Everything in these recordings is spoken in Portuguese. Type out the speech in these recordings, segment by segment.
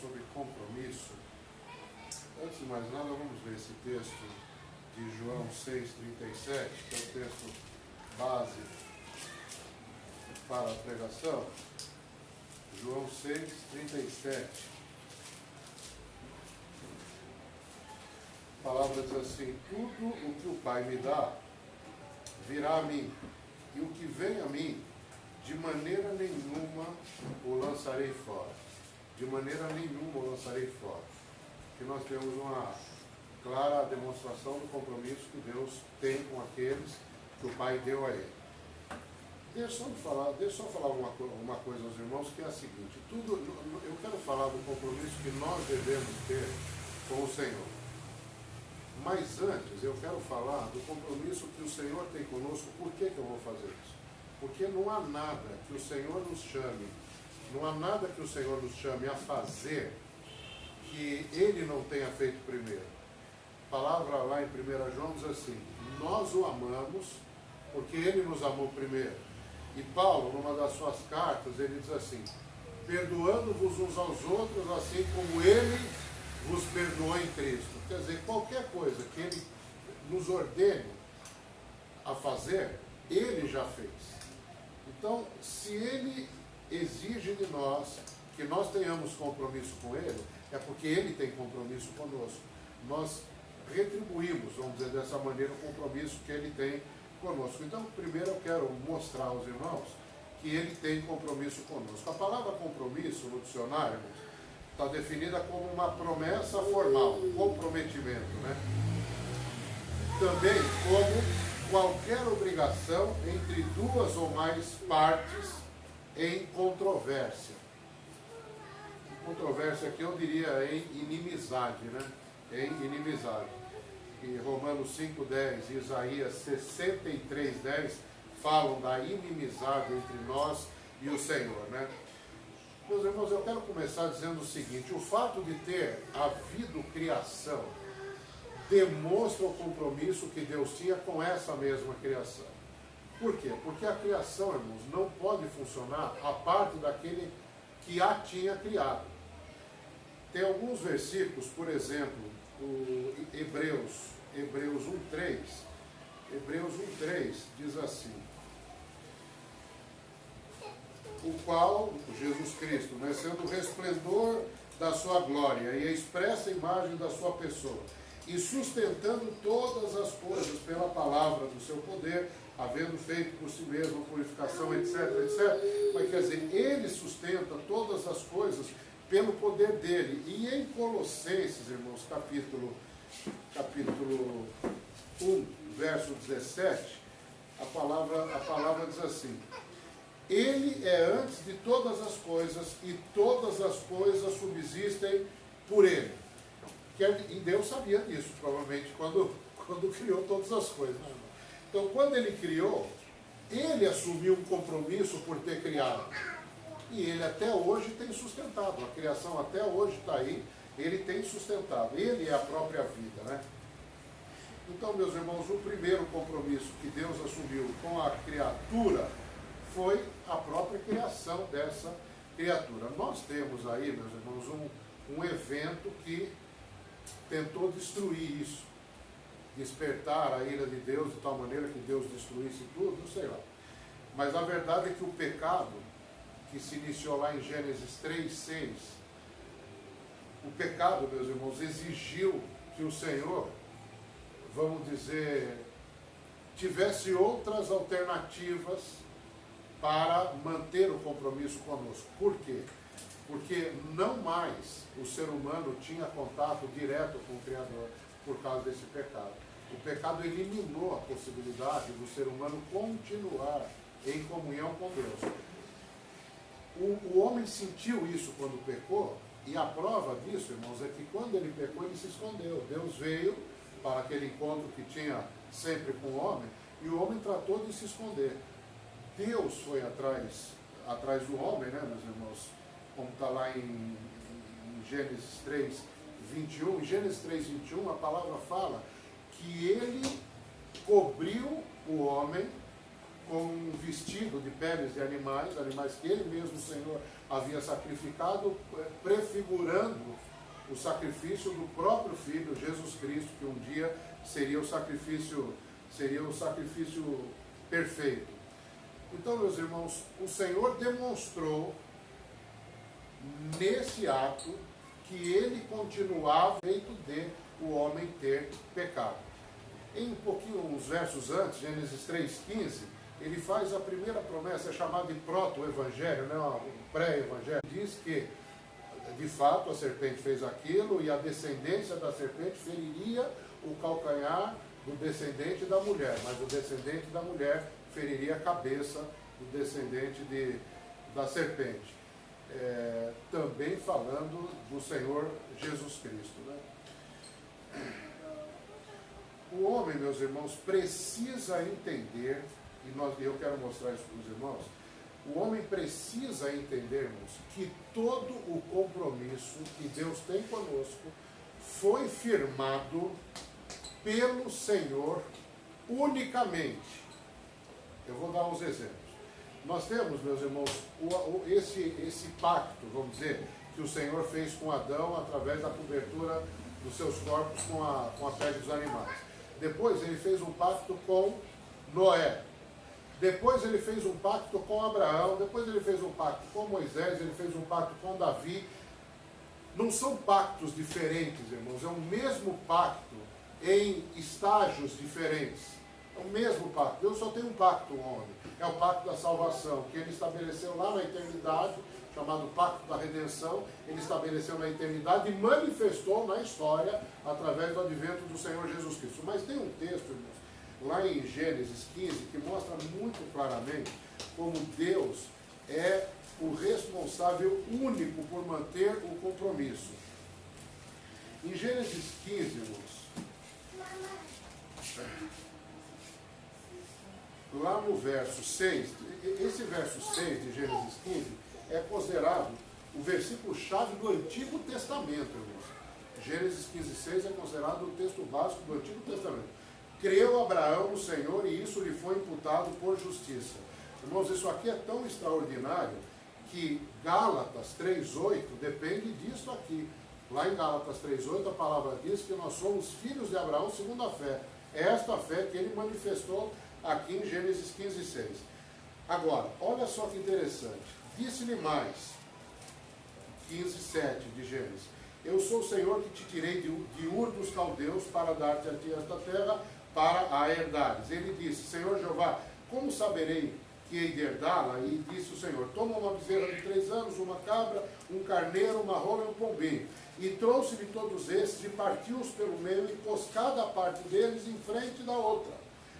sobre compromisso. Antes de mais nada, vamos ver esse texto de João 6,37, que é o texto base para a pregação. João 6,37. A palavra diz assim: tudo o que o Pai me dá virá a mim, e o que vem a mim, de maneira nenhuma o lançarei fora. De maneira nenhuma o lançarei fora. Que nós temos uma clara demonstração do compromisso que Deus tem com aqueles que o Pai deu a Ele. Deixa eu só falar uma coisa aos irmãos, que é a seguinte: eu quero falar do compromisso que nós devemos ter com o Senhor. Mas antes, eu quero falar do compromisso que o Senhor tem conosco. Por que eu vou fazer isso? Porque não há nada que o Senhor nos chame, a fazer que Ele não tenha feito primeiro. A palavra lá em 1 João diz assim: nós o amamos porque Ele nos amou primeiro. E Paulo, numa das suas cartas, ele diz assim: perdoando-vos uns aos outros, assim como Ele vos perdoou em Cristo. Quer dizer, qualquer coisa que Ele nos ordene a fazer, Ele já fez. Então, se Ele exige de nós que nós tenhamos compromisso com Ele, é porque Ele tem compromisso conosco. Nós retribuímos, vamos dizer dessa maneira, o compromisso que Ele tem conosco. Então, primeiro eu quero mostrar aos irmãos que Ele tem compromisso conosco. A palavra compromisso no dicionário está definida como uma promessa formal, comprometimento, né? Também como qualquer obrigação entre duas ou mais partes em controvérsia. Controvérsia aqui eu diria em inimizade, né? Em inimizade. E Romanos 5,10 e Isaías 63,10 falam da inimizade entre nós e o Senhor, né? Meus irmãos, eu quero começar dizendo o seguinte: o fato de ter havido criação demonstra o compromisso que Deus tinha com essa mesma criação. Por quê? Porque a criação, irmãos, não pode funcionar a parte daquele que a tinha criado. Tem alguns versículos, por exemplo, o Hebreus 1,3. Hebreus 1,3 diz assim: o qual, Jesus Cristo, né, sendo o resplendor da sua glória e a expressa imagem da sua pessoa, e sustentando todas as coisas pela palavra do seu poder, havendo feito por si mesmo a purificação, etc, etc. Mas quer dizer, Ele sustenta todas as coisas pelo poder dele. E em Colossenses, irmãos, capítulo 1, verso 17, a palavra diz assim: Ele é antes de todas as coisas, e todas as coisas subsistem por Ele. E Deus sabia disso, provavelmente, quando criou todas as coisas. Então, quando Ele criou, Ele assumiu um compromisso por ter criado. E Ele até hoje tem sustentado. A criação até hoje está aí, Ele tem sustentado. Ele é a própria vida, né? Então, meus irmãos, o primeiro compromisso que Deus assumiu com a criatura foi a própria criação dessa criatura. Nós temos aí, meus irmãos, um evento que tentou destruir isso, despertar a ira de Deus de tal maneira que Deus destruísse tudo, não sei lá. Mas a verdade é que o pecado, que se iniciou lá em Gênesis 3:6, o pecado, meus irmãos, exigiu que o Senhor, vamos dizer, tivesse outras alternativas para manter o compromisso conosco. Por quê? Porque não mais o ser humano tinha contato direto com o Criador por causa desse pecado. O pecado eliminou a possibilidade do ser humano continuar em comunhão com Deus. O homem sentiu isso quando pecou, e a prova disso, irmãos, é que quando ele pecou, ele se escondeu. Deus veio para aquele encontro que tinha sempre com o homem, e o homem tratou de se esconder. Deus foi atrás do homem, né, meus irmãos? Como está lá em Gênesis 3:21. Em Gênesis 3:21, a palavra fala que Ele cobriu o homem com um vestido de peles de animais, animais que ele mesmo, o Senhor, havia sacrificado, prefigurando o sacrifício do próprio Filho, Jesus Cristo, que um dia seria o sacrifício perfeito. Então, meus irmãos, o Senhor demonstrou nesse ato que ele continuava feito de o homem ter pecado. Em uns versos antes, Gênesis 3,15, ele faz a primeira promessa, chamada de proto-evangelho, né, o pré-evangelho. Diz que, de fato, a serpente fez aquilo e a descendência da serpente feriria o calcanhar do descendente da mulher, mas o descendente da mulher feriria a cabeça do descendente da serpente. Também falando do Senhor Jesus Cristo, né? O homem, meus irmãos, precisa entender, e eu quero mostrar isso para os irmãos, o homem precisa entendermos que todo o compromisso que Deus tem conosco foi firmado pelo Senhor unicamente. Eu vou dar uns exemplos. Nós temos, meus irmãos, esse pacto, vamos dizer, que o Senhor fez com Adão através da cobertura dos seus corpos com a pele dos animais. Depois ele fez um pacto com Noé. Depois ele fez um pacto com Abraão. Depois ele fez um pacto com Moisés. Ele fez um pacto com Davi. Não são pactos diferentes, irmãos. É o mesmo pacto em estágios diferentes. É o mesmo pacto. Deus só tem um pacto, homem. É o pacto da salvação, que ele estabeleceu lá na eternidade, chamado Pacto da Redenção. Ele estabeleceu na eternidade e manifestou na história através do advento do Senhor Jesus Cristo. Mas tem um texto, irmãos, lá em Gênesis 15, que mostra muito claramente como Deus é o responsável único por manter o compromisso. Em Gênesis 15, irmãos, lá no verso 6, esse verso 6 de Gênesis 15 é considerado o versículo-chave do Antigo Testamento, irmãos. Gênesis 15:6 é considerado o texto básico do Antigo Testamento. Creu Abraão no Senhor e isso lhe foi imputado por justiça. Irmãos, isso aqui é tão extraordinário que Gálatas 3:8 depende disso aqui. Lá em Gálatas 3:8 a palavra diz que nós somos filhos de Abraão segundo a fé. É esta fé que ele manifestou aqui em Gênesis 15:6. Agora, olha só que interessante. Disse-lhe mais, 15:7 de Gênesis: eu sou o Senhor que te tirei de Ur dos Caldeus para dar-te a ti esta terra para a herdares. Ele disse: Senhor Jeová, como saberei que hei de herdá-la? E disse o Senhor: toma uma bezerra de 3 anos, uma cabra, um carneiro, uma rola e um pombinho. E trouxe-lhe todos estes e partiu-os pelo meio e pôs cada parte deles em frente da outra.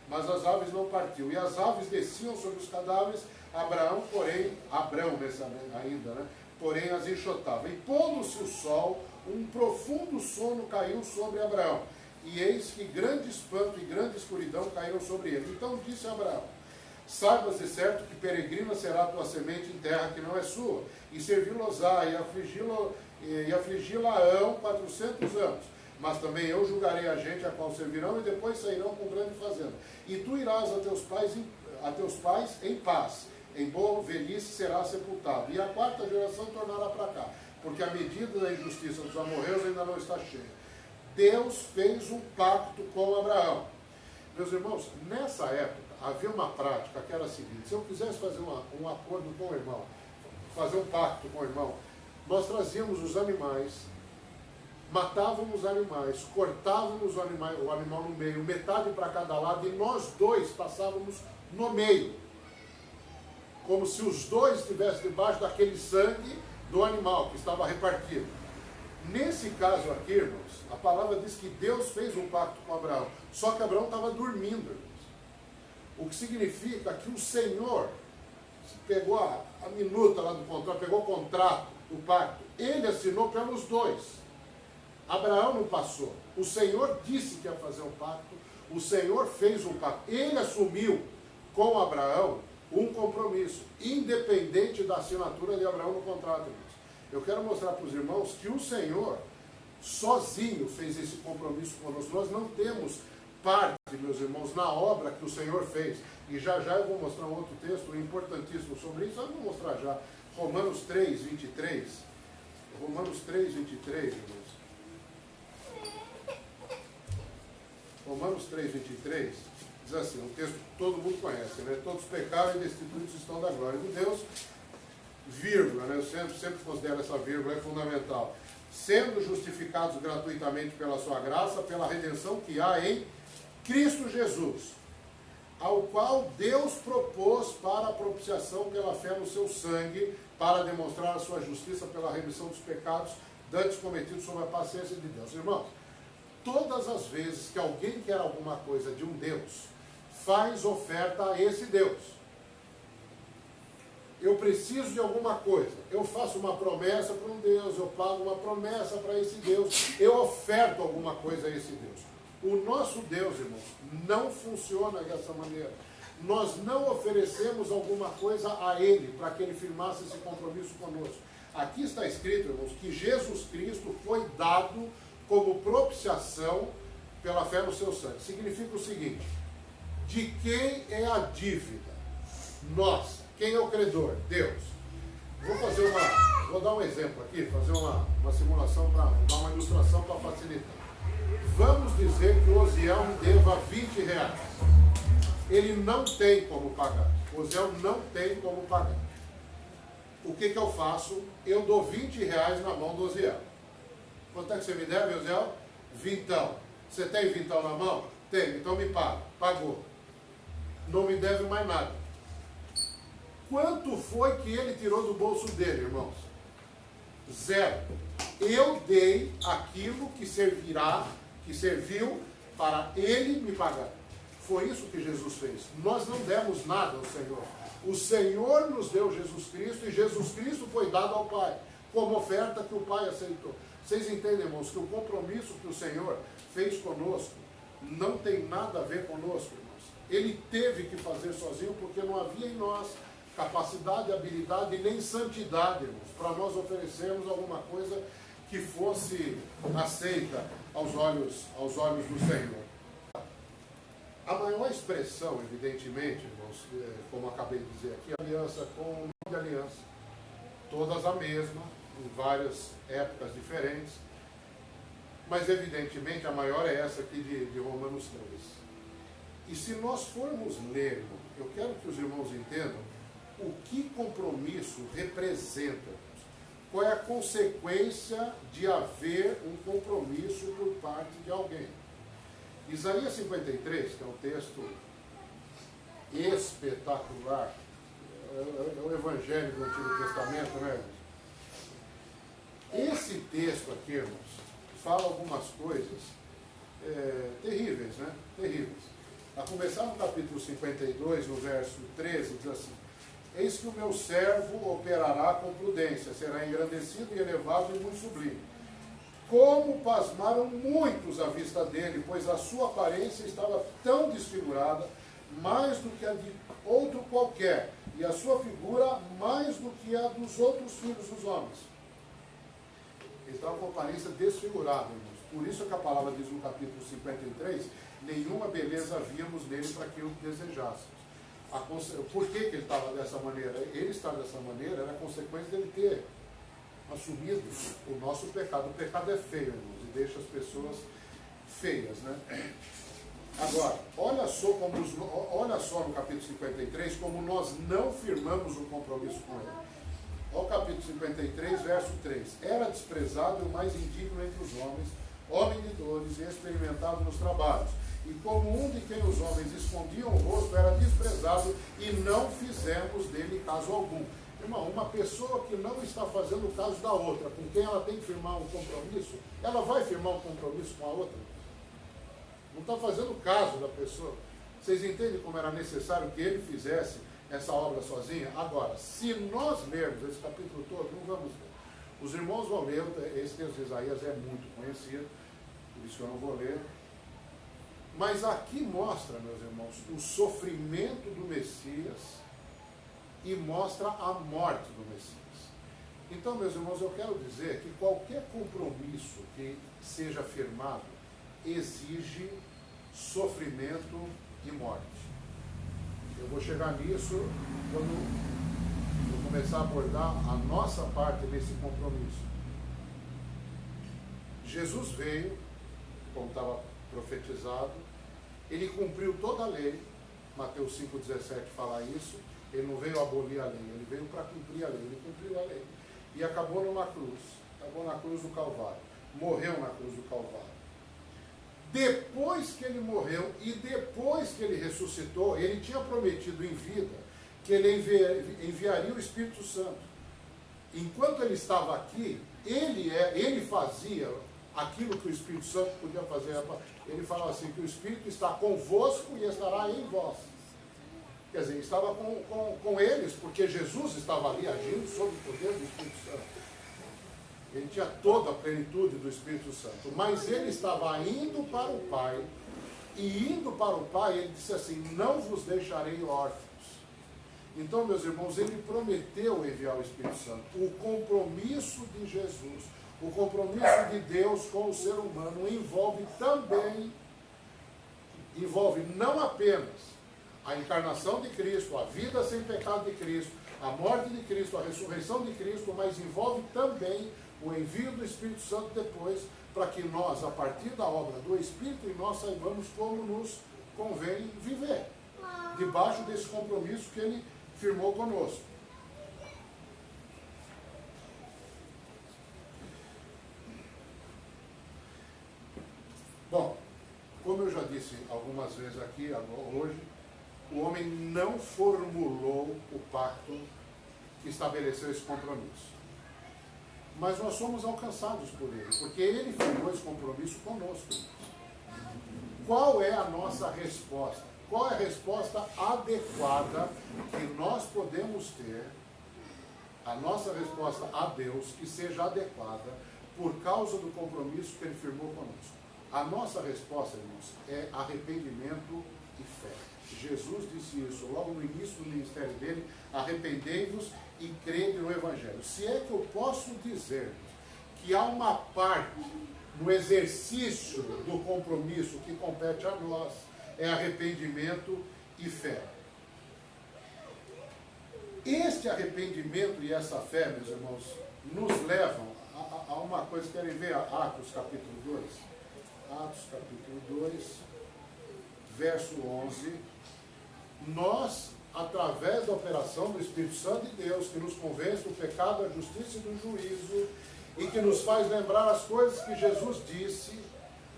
Mas as aves não partiu. E as aves desciam sobre os cadáveres, Abrão nessa ainda, né? Porém as enxotava. E pondo-se o sol, um profundo sono caiu sobre Abraão. E eis que grande espanto e grande escuridão caíram sobre ele. Então disse Abraão: saibas de certo que peregrina será a tua semente em terra que não é sua, e servi-los-á e afligi-la-ão 400 anos. Mas também eu julgarei a gente a qual servirão, e depois sairão com grande fazenda. E tu irás a teus pais em paz, em boa velhice será sepultado. E a 4ª geração tornará para cá, porque a medida da injustiça dos amorreus ainda não está cheia. Deus fez um pacto com Abraão. Meus irmãos, nessa época havia uma prática que era a seguinte: se eu quisesse fazer um acordo com o irmão, fazer um pacto com o irmão, nós trazíamos os animais, matávamos os animais, cortávamos o animal no meio, metade para cada lado, e nós dois passávamos no meio, como se os dois estivessem debaixo daquele sangue do animal que estava repartido. Nesse caso aqui, irmãos, a palavra diz que Deus fez um pacto com Abraão, só que Abraão estava dormindo, irmãos. O que significa que o Senhor pegou a minuta lá do contrato, pegou o contrato, o pacto, ele assinou pelos dois. Abraão não passou. O Senhor disse que ia fazer um pacto, o Senhor fez um pacto. Ele assumiu com Abraão um compromisso, independente da assinatura de Abraão no contrato, irmãos. Eu quero mostrar para os irmãos que o Senhor sozinho fez esse compromisso conosco. Nós não temos parte, meus irmãos, na obra que o Senhor fez. E já já eu vou mostrar um outro texto importantíssimo sobre isso. Eu vou mostrar já. Romanos 3, 23. Romanos 3, 23, irmãos. Romanos 3, 23, diz assim, um texto que todo mundo conhece, né? Todos pecaram e destituídos estão da glória de Deus, vírgula, né? Eu sempre considero essa vírgula, é fundamental. Sendo justificados gratuitamente pela sua graça, pela redenção que há em Cristo Jesus, ao qual Deus propôs para a propiciação pela fé no seu sangue, para demonstrar a sua justiça pela remissão dos pecados dantes cometidos sob a paciência de Deus. Irmãos, todas as vezes que alguém quer alguma coisa de um Deus, faz oferta a esse Deus. Eu preciso de alguma coisa, eu faço uma promessa para um Deus, eu pago uma promessa para esse Deus, eu oferto alguma coisa a esse Deus. O nosso Deus, irmãos, não funciona dessa maneira. Nós não oferecemos alguma coisa a Ele para que Ele firmasse esse compromisso conosco. Aqui está escrito, irmãos, que Jesus Cristo foi dado como propiciação pela fé no seu sangue. Significa o seguinte: de quem é a dívida? Nossa. Quem é o credor? Deus. Vou dar um exemplo aqui, fazer uma simulação, para dar uma ilustração para facilitar. Vamos dizer que o Osiel me deva R$20. Ele não tem como pagar. O Osiel não tem como pagar. O que eu faço? Eu dou R$20 na mão do Osiel. Quanto é que você me deve, Osiel? Vintão. Você tem vintão na mão? Tem, então me paga. Pagou. Não me deve mais nada. Quanto foi que ele tirou do bolso dele, irmãos? Zero. Eu dei aquilo que serviu para ele me pagar. Foi isso que Jesus fez. Nós não demos nada ao Senhor. O Senhor nos deu Jesus Cristo e Jesus Cristo foi dado ao Pai, como oferta que o Pai aceitou. Vocês entendem, irmãos, que o compromisso que o Senhor fez conosco não tem nada a ver conosco, irmãos. Ele teve que fazer sozinho porque não havia em nós capacidade, habilidade e nem santidade, irmãos, para nós oferecermos alguma coisa que fosse aceita aos olhos do Senhor. A maior expressão, evidentemente, irmãos, como acabei de dizer aqui, a aliança com o nome de aliança, todas a mesma, em várias épocas diferentes, mas evidentemente a maior é essa aqui de Romanos 3. E se nós formos ler, eu quero que os irmãos entendam o que compromisso representa, qual é a consequência de haver um compromisso por parte de alguém. Isaías 53, que é um texto espetacular, é o Evangelho do Antigo Testamento, né, irmãos? Esse texto aqui, irmãos, fala algumas coisas terríveis, né? Terríveis. A começar no capítulo 52, no verso 13, diz assim: eis que o meu servo operará com prudência, será engrandecido e elevado e muito sublime. Como pasmaram muitos à vista dele, pois a sua aparência estava tão desfigurada, mais do que a de outro qualquer, e a sua figura mais do que a dos outros filhos dos homens. Ele estava com a aparência desfigurada, irmãos. Por isso que a palavra diz no capítulo 53, nenhuma beleza víamos nele para que o desejássemos. Por que ele estava dessa maneira? Ele estar dessa maneira era a consequência dele ter assumido o nosso pecado. O pecado é feio, irmãos, e deixa as pessoas feias, né? Agora, olha só no capítulo 53 como nós não firmamos um compromisso com ele. Olha o capítulo 53, verso 3. Era desprezado e o mais indigno entre os homens, homem de dores e experimentado nos trabalhos. E como um de quem os homens escondiam o rosto, era desprezado e não fizemos dele caso algum. Irmão, uma pessoa que não está fazendo caso da outra, com quem ela tem que firmar um compromisso, ela vai firmar um compromisso com a outra? Não está fazendo caso da pessoa. Vocês entendem como era necessário que ele fizesse essa obra sozinha? Agora, se nós lermos esse capítulo todo, não vamos ler. Os irmãos vão ler, esse texto de Isaías é muito conhecido, por isso que eu não vou ler. Mas aqui mostra, meus irmãos, o sofrimento do Messias e mostra a morte do Messias. Então, meus irmãos, eu quero dizer que qualquer compromisso que seja firmado exige sofrimento e morte. Eu vou chegar nisso quando eu começar a abordar a nossa parte nesse compromisso. Jesus veio, como estava profetizado, ele cumpriu toda a lei. Mateus 5,17 fala isso. Ele não veio abolir a lei, ele veio para cumprir a lei. Ele cumpriu a lei e acabou numa cruz, acabou na cruz do Calvário, morreu na cruz do Calvário. Depois que ele morreu e depois que ele ressuscitou, ele tinha prometido em vida que ele enviaria o Espírito Santo. Enquanto ele estava aqui, ele fazia aquilo que o Espírito Santo podia fazer. Ele falava assim, que o Espírito está convosco e estará em vós. Quer dizer, estava com eles, porque Jesus estava ali agindo sob o poder do Espírito Santo. Ele tinha toda a plenitude do Espírito Santo. Mas ele estava indo para o Pai, e indo para o Pai, ele disse assim, não vos deixarei órfãos. Então, meus irmãos, ele prometeu enviar o Espírito Santo. O compromisso de Jesus, o compromisso de Deus com o ser humano envolve não apenas a encarnação de Cristo, a vida sem pecado de Cristo, a morte de Cristo, a ressurreição de Cristo, mas envolve também o envio do Espírito Santo depois, para que nós, a partir da obra do Espírito, nós saibamos como nos convém viver, debaixo desse compromisso que ele firmou conosco. Bom, como eu já disse algumas vezes aqui, hoje, o homem não formulou o pacto que estabeleceu esse compromisso. Mas nós somos alcançados por ele, porque ele firmou esse compromisso conosco. Qual é a nossa resposta? Qual é a resposta adequada que nós podemos ter, a nossa resposta a Deus, que seja adequada por causa do compromisso que ele firmou conosco? A nossa resposta, irmãos, é arrependimento e fé. Jesus disse isso logo no início do ministério dele, arrependei-vos e crede no Evangelho. Se é que eu posso dizer que há uma parte no exercício do compromisso que compete a nós, é arrependimento e fé. Este arrependimento e essa fé, meus irmãos, nos levam a uma coisa, querem ver Atos capítulo 2? Atos capítulo 2, verso 11. Nós, através da operação do Espírito Santo de Deus, que nos convence do pecado, da justiça e do juízo, e que nos faz lembrar as coisas que Jesus disse,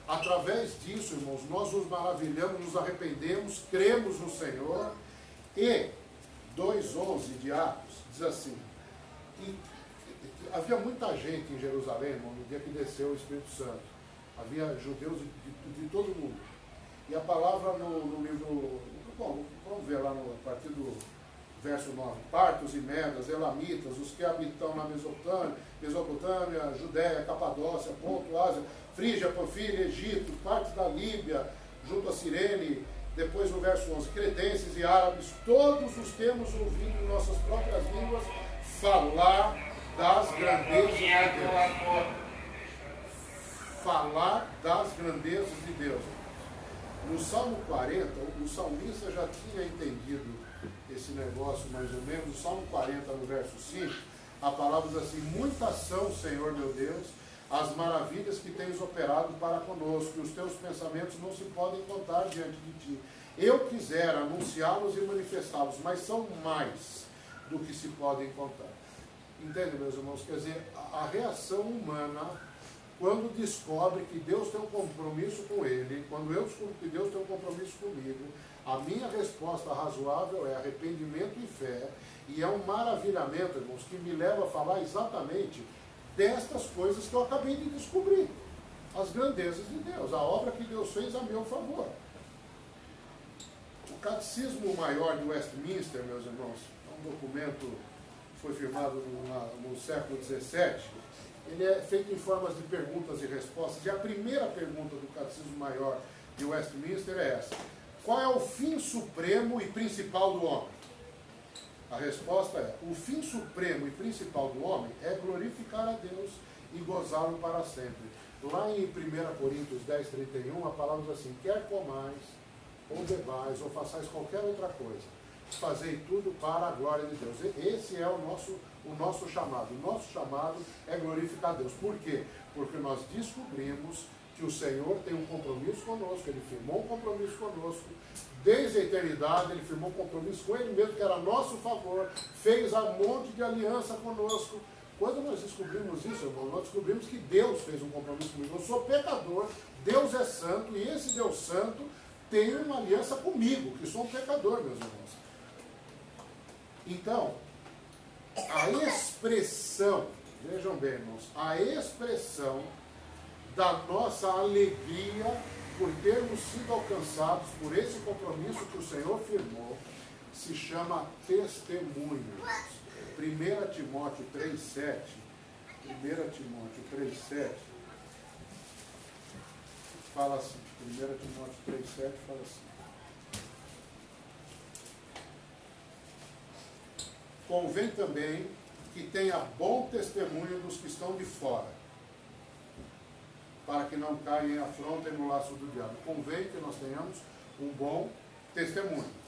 através disso, irmãos, nós nos maravilhamos, nos arrependemos, cremos no Senhor. E 2,11 de Atos diz assim, havia muita gente em Jerusalém, irmão, no dia que desceu o Espírito Santo. Havia judeus de todo mundo. E a palavra no livro, bom, vamos ver lá a partir do verso 9. Partos e medas, elamitas, os que habitam na Mesopotâmia, Judéia, Capadócia, Ponto, Ásia, Frígia, Panfília, Egito, partes da Líbia, junto a Cirene, depois no verso 11, cretenses e árabes, todos os temos ouvido em nossas próprias línguas falar das grandezas de Deus. Falar das grandezas de Deus. No Salmo 40, o salmista já tinha entendido esse negócio mais ou menos. No Salmo 40, no verso 5, a palavra diz assim, muitas são, Senhor meu Deus, as maravilhas que tens operado para conosco, e os teus pensamentos não se podem contar diante de ti. Eu quisera anunciá-los e manifestá-los, mas são mais do que se podem contar. Entende, meus irmãos? Quer dizer, a reação humana, quando descobre que Deus tem um compromisso com ele, quando eu descubro que Deus tem um compromisso comigo, a minha resposta razoável é arrependimento e fé, e é um maravilhamento, irmãos, que me leva a falar exatamente destas coisas que eu acabei de descobrir. As grandezas de Deus, a obra que Deus fez a meu favor. O Catecismo Maior de Westminster, meus irmãos, é um documento que foi firmado no século XVII. Ele é feito em formas de perguntas e respostas. E a primeira pergunta do Catecismo Maior de Westminster é essa: qual é o fim supremo e principal do homem? A resposta é: o fim supremo e principal do homem é glorificar a Deus e gozá-lo para sempre. Lá em 1 Coríntios 10, 31, a palavra diz assim: quer comais, ou bebais, ou façais qualquer outra coisa, fazei tudo para a glória de Deus. Esse é o nosso chamado. O nosso chamado é glorificar Deus. Por quê? Porque nós descobrimos que o Senhor tem um compromisso conosco, Ele firmou um compromisso conosco, desde a eternidade Ele firmou um compromisso com Ele mesmo, que era a nosso favor, fez um monte de aliança conosco. Quando nós descobrimos isso, irmão, nós descobrimos que Deus fez um compromisso comigo. Eu sou pecador, Deus é santo, e esse Deus santo tem uma aliança comigo, que sou um pecador, meus irmãos. Então, a expressão, vejam bem, irmãos, a expressão da nossa alegria por termos sido alcançados por esse compromisso que o Senhor firmou, se chama testemunho. 1 Timóteo 3,7, 1 Timóteo 3,7, fala assim, 1 Timóteo 3,7 fala assim: convém também que tenha bom testemunho dos que estão de fora, para que não caiam em afronta e no laço do diabo. Convém que nós tenhamos um bom testemunho.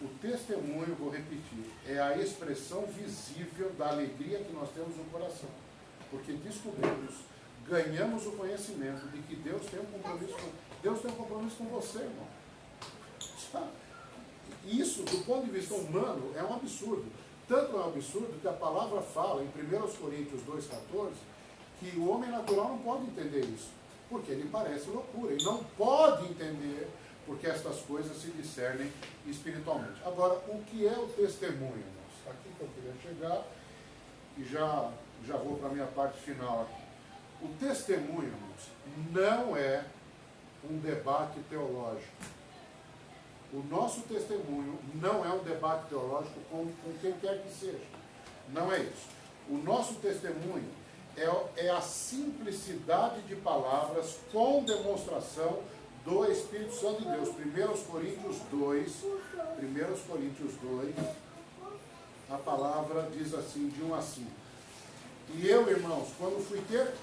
O testemunho, vou repetir, é a expressão visível da alegria que nós temos no coração. Porque descobrimos, ganhamos o conhecimento de que Deus tem um compromisso com você, irmão. Isso, do ponto de vista humano, é um absurdo. Tanto é um absurdo que a palavra fala, em 1 Coríntios 2,14, que o homem natural não pode entender isso, porque ele parece loucura. Ele não pode entender, porque estas coisas se discernem espiritualmente. Agora, o que é o testemunho, irmãos? Aqui que eu queria chegar, e já vou para a minha parte final aqui. O testemunho, irmãos, não é um debate teológico. O nosso testemunho não é um debate teológico com quem quer que seja. Não é isso. O nosso testemunho é a simplicidade de palavras com demonstração do Espírito Santo de Deus. 1 Coríntios 2, a palavra diz assim, de 1 a 5. E eu, irmãos, quando fui ter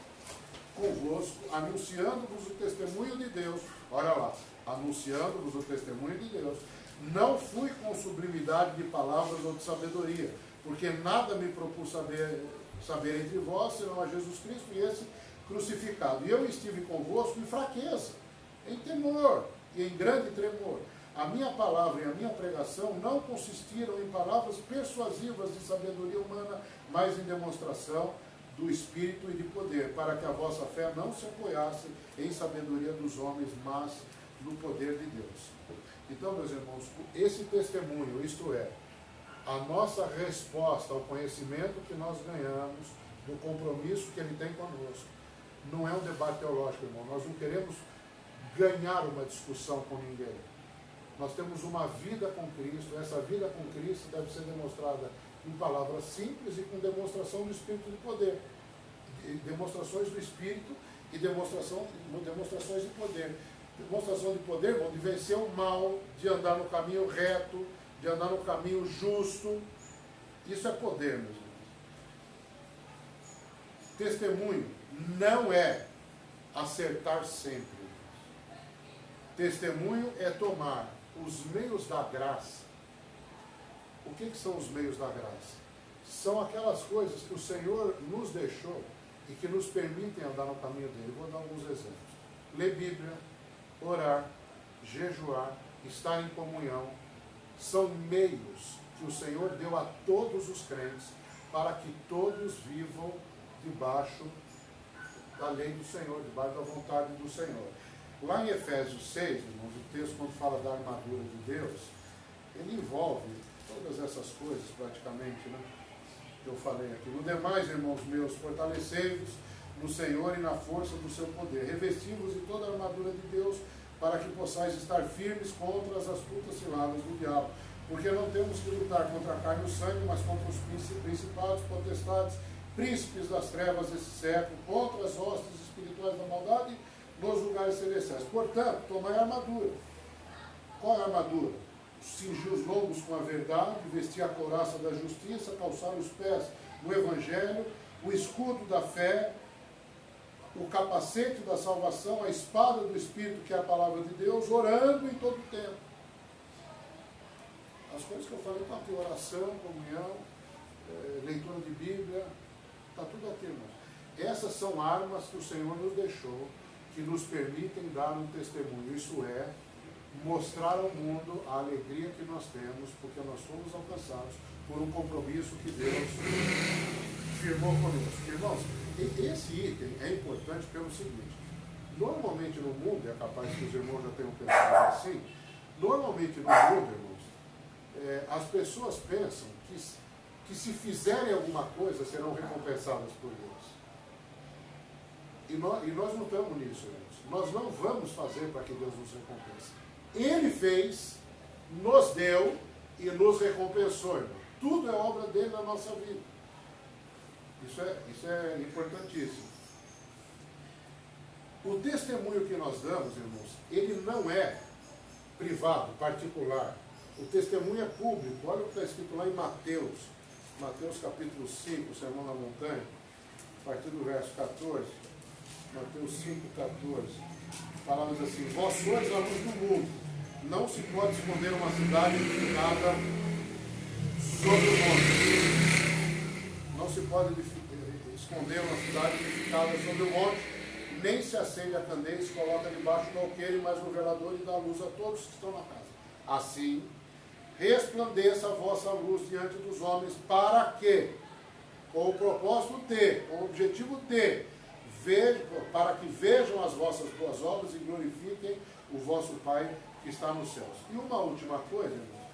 convosco, anunciando-vos o testemunho de Deus, olha lá, anunciando-vos o testemunho de Deus, não fui com sublimidade de palavras ou de sabedoria, porque nada me propus saber entre vós, senão a Jesus Cristo e esse crucificado. E eu estive convosco em fraqueza, em temor e em grande tremor. A minha palavra e a minha pregação não consistiram em palavras persuasivas de sabedoria humana, mas em demonstração do Espírito e de poder, para que a vossa fé não se apoiasse em sabedoria dos homens, mas no poder de Deus. Então, meus irmãos, esse testemunho, isto é, a nossa resposta ao conhecimento que nós ganhamos, do compromisso que Ele tem conosco, não é um debate teológico, irmão. Nós não queremos ganhar uma discussão com ninguém. Nós temos uma vida com Cristo. Essa vida com Cristo deve ser demonstrada em palavras simples e com demonstração do Espírito de poder. Demonstrações do Espírito e demonstrações de poder. Demonstração de poder, irmão, de vencer o mal, de andar no caminho reto, de andar no caminho justo. Isso é poder, meus irmãos. Testemunho não é acertar sempre. Testemunho é tomar os meios da graça. O que são os meios da graça? São aquelas coisas que o Senhor nos deixou e que nos permitem andar no caminho dele. Vou dar alguns exemplos. Ler Bíblia, orar, jejuar, estar em comunhão, são meios que o Senhor deu a todos os crentes para que todos vivam debaixo da lei do Senhor, debaixo da vontade do Senhor. Lá em Efésios 6, irmãos, o texto quando fala da armadura de Deus, ele envolve todas essas coisas praticamente, né, que eu falei aqui. No demais, irmãos meus, fortalecei-vos no Senhor e na força do seu poder. Revesti-vos de toda a armadura de Deus, para que possais estar firmes contra as astutas ciladas do diabo. Porque não temos que lutar contra a carne e o sangue, mas contra os principados, potestades, príncipes das trevas desse século, contra as hostes espirituais da maldade nos lugares celestiais. Portanto, tomai a armadura. Qual é a armadura? Cingir os lombos com a verdade, vestir a couraça da justiça, calçar os pés no Evangelho, o escudo da fé, o capacete da salvação, a espada do Espírito, que é a palavra de Deus, orando em todo o tempo. As coisas que eu falei estão aqui: oração, comunhão, leitura de Bíblia, está tudo aqui, irmãos. Essas são armas que o Senhor nos deixou, que nos permitem dar um testemunho, isso é, mostrar ao mundo a alegria que nós temos, porque nós fomos alcançados por um compromisso que Deus firmou conosco. Irmãos, esse item é importante pelo seguinte: normalmente no mundo, é capaz que os irmãos já tenham pensado assim, normalmente no mundo, irmãos, as pessoas pensam que se fizerem alguma coisa serão recompensadas por Deus. E nós não estamos nisso, irmãos. Nós não vamos fazer para que Deus nos recompense. Ele fez, nos deu e nos recompensou, irmão. Tudo é obra dele na nossa vida. Isso é importantíssimo. O testemunho que nós damos, irmãos, ele não é privado, particular. O testemunho é público. Olha o que está escrito lá em Mateus. Mateus capítulo 5, Sermão na Montanha, a partir do verso 14. Mateus 5, 14. Falamos assim: vós sois a luz do mundo. Não se pode esconder uma cidade edificada sobre o monte. Não se pode esconder uma cidade edificada sobre o monte, nem se acende a candeia e se coloca debaixo do alqueire, mas no velador, e dá luz a todos que estão na casa. Assim, resplandeça a vossa luz diante dos homens, para que, com o propósito de, com o objetivo de, para que vejam as vossas boas obras e glorifiquem o vosso Pai que está nos céus. E uma última coisa, irmãos: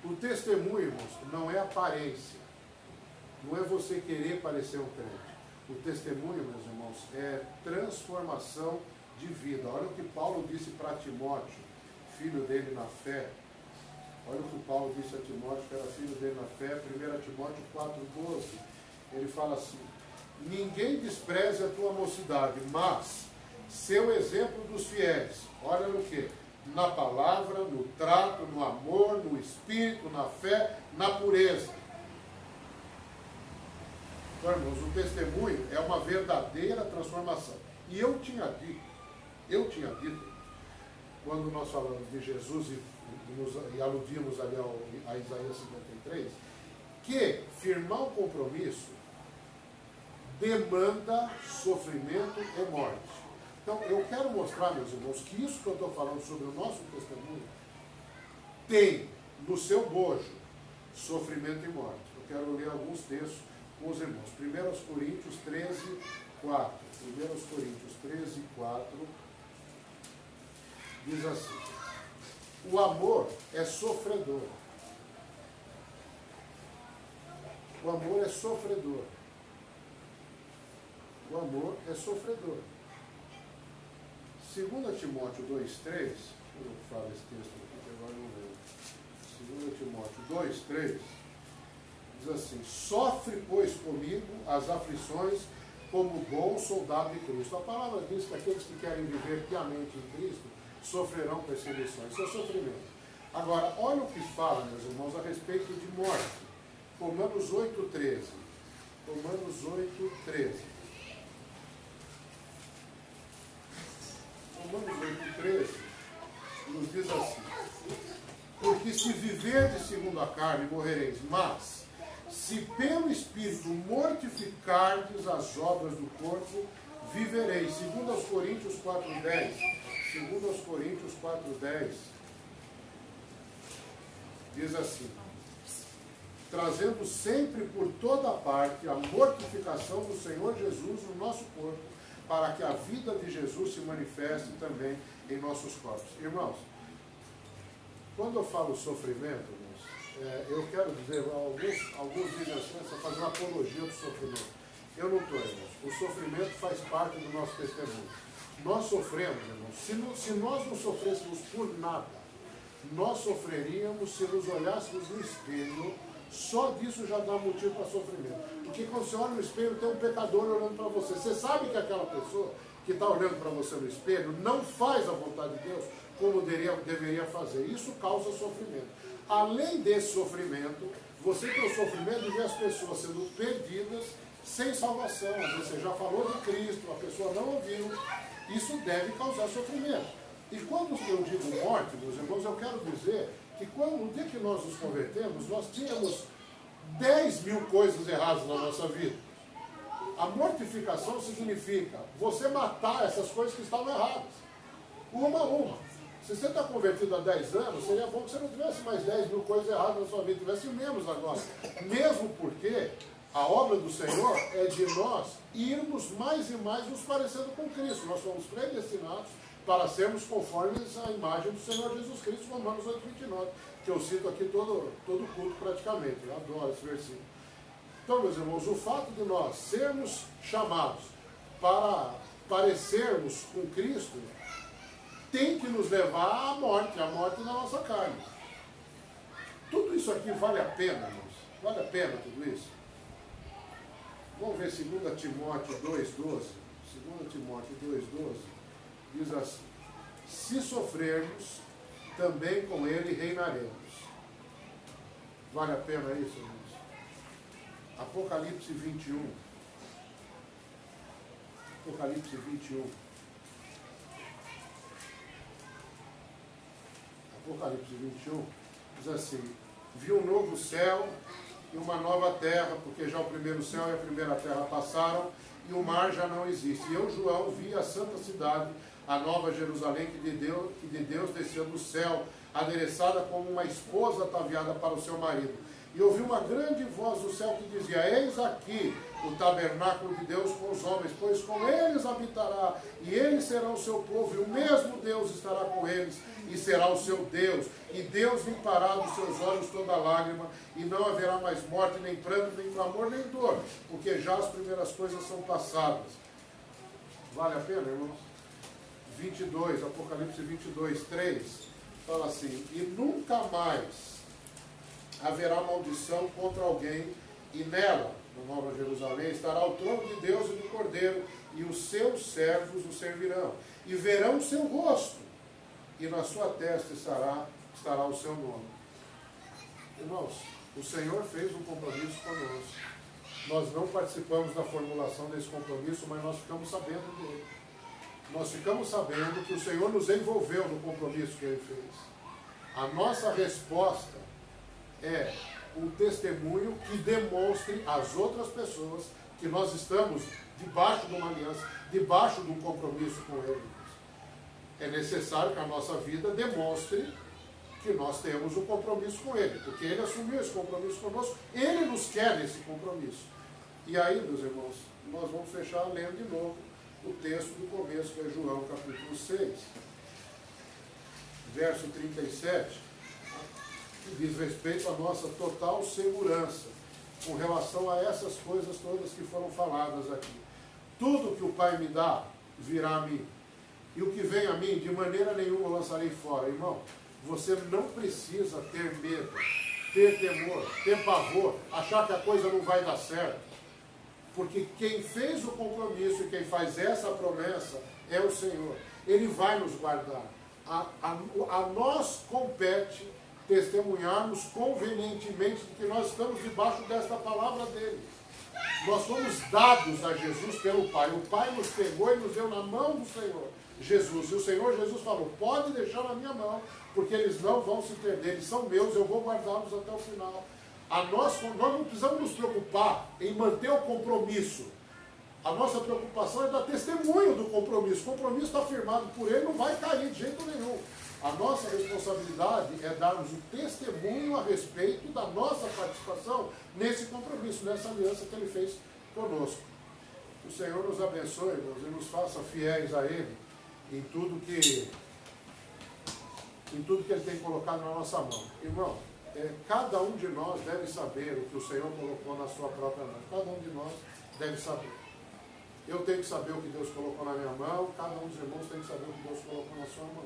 o testemunho, irmãos, não é aparência, não é você querer parecer um crente. O testemunho, meus irmãos, é transformação de vida. Olha o que Paulo disse para Timóteo, filho dele na fé. Olha o que Paulo disse a Timóteo, que era filho dele na fé, 1 Timóteo 4,12. Ele fala assim: ninguém despreze a tua mocidade, mas seu exemplo dos fiéis. Olha no quê? Na palavra, no trato, no amor, no espírito, na fé, na pureza. Então, irmãos, o testemunho é uma verdadeira transformação. E eu tinha dito, quando nós falamos de Jesus e aludimos ali a Isaías 53, que firmar um compromisso demanda sofrimento e morte. Então, eu quero mostrar, meus irmãos, que isso que eu estou falando sobre o nosso testemunho tem no seu bojo sofrimento e morte. Eu quero ler alguns textos com os irmãos. 1 Coríntios 13, 4. 1 Coríntios 13, 4 diz assim: o amor é sofredor. O amor é sofredor. O amor é sofredor. 2 Timóteo 2,3, eu falo esse texto aqui que agora não lembro. 2 Timóteo 2,3 diz assim: sofre, pois, comigo as aflições como bom soldado de Cristo. A palavra diz que aqueles que querem viver piamente em Cristo sofrerão perseguições. Isso é sofrimento. Agora, olha o que fala, meus irmãos, a respeito de morte. Romanos 8,13. Romanos 8,13. Romanos 8,13 nos diz assim: porque se viverdes segundo a carne, morrereis, mas se pelo Espírito mortificardes as obras do corpo, vivereis. 2 Coríntios 4,10. 2 Coríntios 4,10 diz assim: trazendo sempre por toda parte a mortificação do Senhor Jesus no nosso corpo, para que a vida de Jesus se manifeste também em nossos corpos. Irmãos, quando eu falo sofrimento, irmãos, eu quero dizer, alguns dizem assim, fazer uma apologia do sofrimento. Eu não estou, irmãos. O sofrimento faz parte do nosso testemunho. Nós sofremos, irmãos. Se nós não sofrêssemos por nada, nós sofreríamos se nos olhássemos no espelho. Só disso já dá motivo para sofrimento. Porque quando você olha no espelho, tem um pecador olhando para você. Você sabe que aquela pessoa que está olhando para você no espelho não faz a vontade de Deus como deveria fazer. Isso causa sofrimento. Além desse sofrimento, você tem o sofrimento de ver as pessoas sendo perdidas, sem salvação. Você já falou de Cristo, a pessoa não ouviu, isso deve causar sofrimento. E quando eu digo morte, meus irmãos, eu quero dizer que no dia que nós nos convertemos, nós tínhamos 10 mil coisas erradas na nossa vida. A mortificação significa você matar essas coisas que estavam erradas, uma a uma. Se você está convertido há 10 anos, seria bom que você não tivesse mais 10 mil coisas erradas na sua vida, tivesse menos agora. Mesmo porque a obra do Senhor é de nós irmos mais e mais nos parecendo com Cristo. Nós somos predestinados para sermos conformes à imagem do Senhor Jesus Cristo, Romanos 8:29, que eu cito aqui todo culto praticamente. Eu adoro esse versículo. Então, meus irmãos, o fato de nós sermos chamados para parecermos com Cristo tem que nos levar à morte da nossa carne. Tudo isso aqui vale a pena, irmãos? Vale a pena tudo isso? Vamos ver 2 Timóteo 2,12. 2 Timóteo 2,12 diz assim: se sofrermos, também com ele reinaremos. Vale a pena isso, irmãos? Apocalipse 21. Apocalipse 21. Apocalipse 21 diz assim: vi um novo céu e uma nova terra, porque já o primeiro céu e a primeira terra passaram, e o mar já não existe. E eu, João, vi a santa cidade, a nova Jerusalém, que de Deus descia do céu, adereçada como uma esposa ataviada para o seu marido. E ouvi uma grande voz do céu que dizia: eis aqui o tabernáculo de Deus com os homens, pois com eles habitará, e eles serão o seu povo, e o mesmo Deus estará com eles, e será o seu Deus. E Deus limpará dos seus olhos toda lágrima, e não haverá mais morte, nem pranto, nem clamor, nem dor, porque já as primeiras coisas são passadas. Vale a pena, irmãos? 22, Apocalipse 22, 3, fala assim: e nunca mais haverá maldição contra alguém, e nela, na Nova Jerusalém, estará o trono de Deus e do Cordeiro, e os seus servos o servirão, e verão o seu rosto, e na sua testa estará o seu nome. Irmãos, o Senhor fez um compromisso conosco. Nós não participamos da formulação desse compromisso, mas nós ficamos sabendo dele. Nós ficamos sabendo que o Senhor nos envolveu no compromisso que Ele fez. A nossa resposta é um testemunho que demonstre às outras pessoas que nós estamos debaixo de uma aliança, debaixo de um compromisso com Ele. É necessário que a nossa vida demonstre que nós temos um compromisso com Ele, porque Ele assumiu esse compromisso conosco, Ele nos quer nesse compromisso. E aí, meus irmãos, nós vamos fechar lendo de novo o texto do começo, que é João capítulo 6, verso 37, que diz respeito à nossa total segurança com relação a essas coisas todas que foram faladas aqui. Tudo que o Pai me dá virá a mim, e o que vem a mim de maneira nenhuma eu lançarei fora. Irmão, você não precisa ter medo, ter temor, ter pavor, achar que a coisa não vai dar certo, porque quem fez o compromisso e quem faz essa promessa é o Senhor. Ele vai nos guardar. A nós compete testemunharmos convenientemente de que nós estamos debaixo desta palavra dele. Nós fomos dados a Jesus pelo Pai. O Pai nos pegou e nos deu na mão do Senhor Jesus. E o Senhor Jesus falou: pode deixar na minha mão, porque eles não vão se perder, eles são meus, eu vou guardá-los até o final. Nós não precisamos nos preocupar em manter o compromisso. A nossa preocupação é dar testemunho do compromisso. O compromisso está firmado por Ele, não vai cair de jeito nenhum. A nossa responsabilidade é darmos o testemunho a respeito da nossa participação nesse compromisso, nessa aliança que Ele fez conosco. O Senhor nos abençoe, irmãos, e nos faça fiéis a Ele em tudo que Ele tem colocado na nossa mão. Irmão, cada um de nós deve saber o que o Senhor colocou na sua própria mão. Cada um de nós deve saber. Eu tenho que saber o que Deus colocou na minha mão, cada um dos irmãos tem que saber o que Deus colocou na sua mão.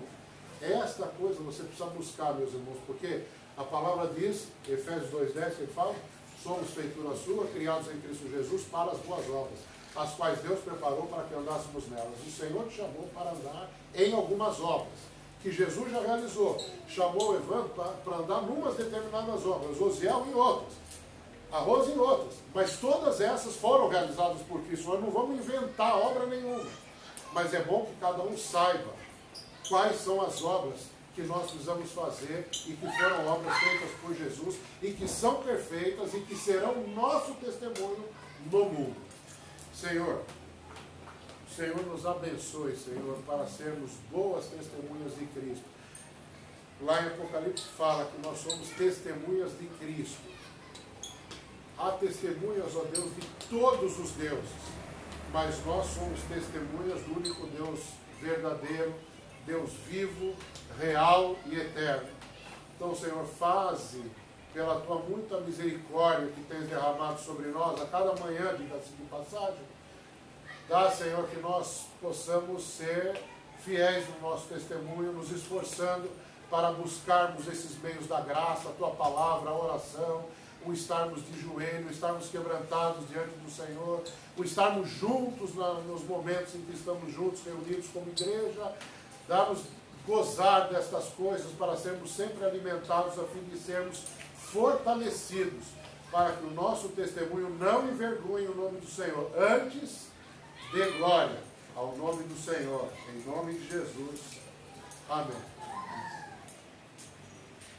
Esta coisa você precisa buscar, meus irmãos, porque a palavra diz, Efésios 2,10, que ele fala: somos feitura sua, criados em Cristo Jesus para as boas obras, as quais Deus preparou para que andássemos nelas. O Senhor te chamou para andar em algumas obras, que Jesus já realizou. Chamou o Evandro para andar em umas determinadas obras, Osiel em outras. arroz em outras, mas todas essas foram realizadas por Cristo. Nós não vamos inventar obra nenhuma, mas é bom que cada um saiba quais são as obras que nós precisamos fazer e que foram obras feitas por Jesus e que são perfeitas e que serão nosso testemunho no mundo. Senhor, o Senhor nos abençoe, Senhor, para sermos boas testemunhas de Cristo. Lá em Apocalipse fala que nós somos testemunhas de Cristo. Há testemunhas, ó Deus, de todos os deuses, mas nós somos testemunhas do único Deus verdadeiro, Deus vivo, real e eterno. Então, Senhor, faze pela tua muita misericórdia que tens derramado sobre nós a cada manhã, diga-se de passagem. Dá, Senhor, que nós possamos ser fiéis no nosso testemunho, nos esforçando para buscarmos esses meios da graça, a tua palavra, a oração, o estarmos de joelho, o estarmos quebrantados diante do Senhor, o estarmos juntos nos momentos em que estamos juntos, reunidos como igreja. Dá-nos gozar destas coisas para sermos sempre alimentados, a fim de sermos fortalecidos, para que o nosso testemunho não envergonhe o nome do Senhor, antes dê glória ao nome do Senhor, em nome de Jesus. Amém.